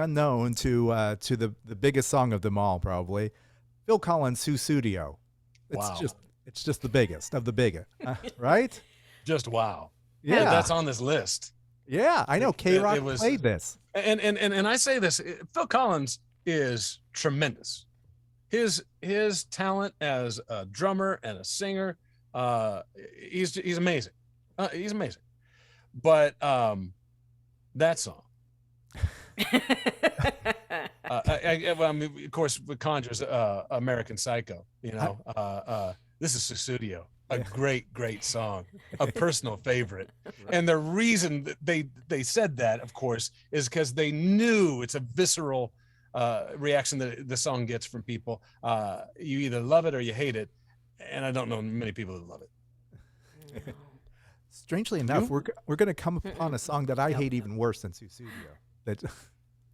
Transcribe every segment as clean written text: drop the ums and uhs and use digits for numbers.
unknown to the biggest song of them all, probably. Phil Collins' Sussudio. It's Wow. just the biggest of the bigger, right? Just wow. Yeah. That's on this list. Yeah, I know. K-Rock It was, played this. and I say this, Phil Collins is tremendous. His talent as a drummer and a singer, he's amazing. He's amazing. But that song, I mean, of course, it conjures American Psycho. You know, this is Sussudio, a great song, a personal favorite. And the reason that they said that, of course, is because they knew it's a visceral reaction that the song gets from people. You either love it or you hate it, and I don't know many people that love it. Strangely enough, we're going to come upon a song that I hate even worse than Sussudio.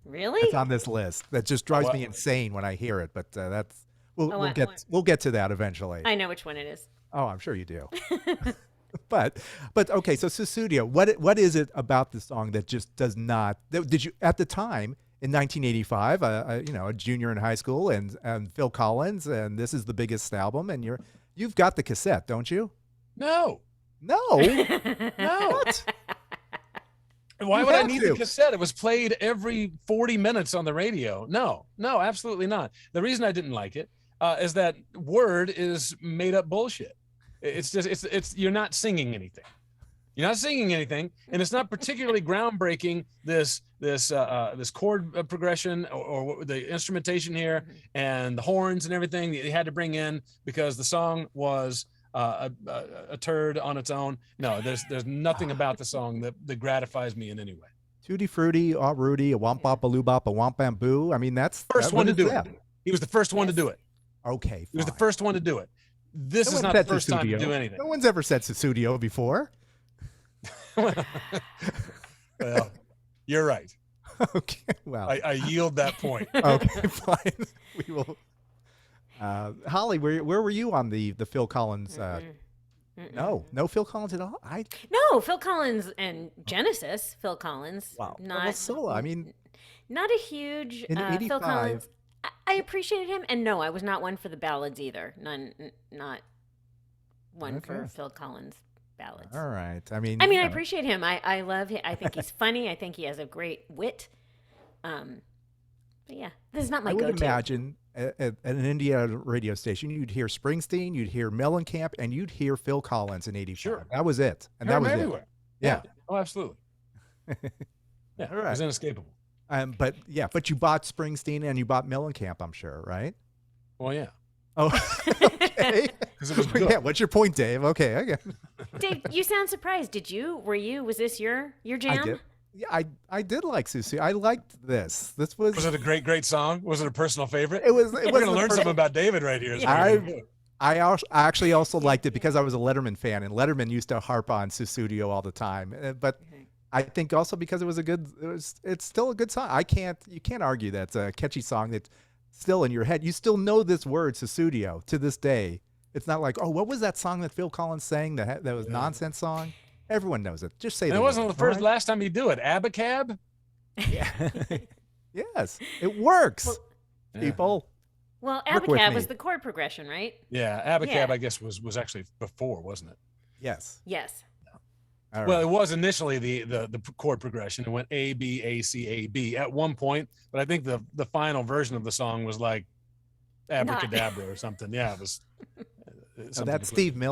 Really? That's on this list. That just drives me insane when I hear it. But we'll get to that eventually. I know which one it is. Oh, I'm sure you do. but okay. So Sussudio, what is it about the song that just does not? Did you at the time in 1985? A junior in high school, and Phil Collins, and this is the biggest album, and you've got the cassette, don't you? No. No. What? Why would I need the cassette? It was played every 40 minutes on the radio. No, absolutely not. The reason I didn't like it is that Word is made up bullshit. It's just you're not singing anything. You're not singing anything, and it's not particularly groundbreaking. This chord progression or the instrumentation here and the horns and everything that they had to bring in because the song was a turd on its own. No, there's nothing about the song that gratifies me in any way. Tutti Frutti, Aw Rudy, a Womp Bop a Loo Bop, a Womp Bamboo. I mean, that's first one to do it. He was the first one to do it. Okay, fine. He was the first one to do it. This is not the first time to do anything. No one's ever said Sussudio before. Well, you're right. Okay, well, I yield that point. Okay, fine. We will. Holly, where were you on the Phil Collins? No Phil Collins at all. No, Phil Collins and Genesis. Phil Collins. Wow. Not solo. I mean, not a huge Phil Collins. I appreciated him, and no, I was not one for the ballads either. Not one for Phil Collins ballads. All right. I mean, I appreciate him. I love him. I think he's funny. I think he has a great wit. But yeah, this is not my go-to. I would imagine at an Indiana radio station, you'd hear Springsteen, you'd hear Mellencamp, and you'd hear Phil Collins in '85. Sure. That was it, and that was everywhere. It. Yeah. Oh, absolutely. Yeah. All right. It was inescapable. But you bought Springsteen and you bought Mellencamp, I'm sure, right? Well, yeah. Oh, okay. Because it was good. Yeah. What's your point, Dave? Okay, I get. Dave, you sound surprised. Did you? Was this your jam? I did. Yeah, I did like Susie. I liked this. This was. Was it a great song? Was it a personal favorite? It was. We're going to learn something about David right here. I actually also liked it because I was a Letterman fan, and Letterman used to harp on Sussudio all the time. But I think also because it's still a good song. You can't argue that it's a catchy song that's still in your head. You still know this word Sussudio to this day. It's not like, oh, what was that song that Phil Collins sang that was nonsense song? Everyone knows it. Just say it wasn't the last time you do it. Abacab? Yeah. Yes, it works, people. Well, Abacab was the chord progression, right? Yeah, Abacab, I guess, was actually before, wasn't it? Yes. Yes. All well, right. it was initially the chord progression. It went A, B, A, C, A, B at one point, but I think the final version of the song was like Abracadabra or something. Yeah, it was. That's Steve Miller.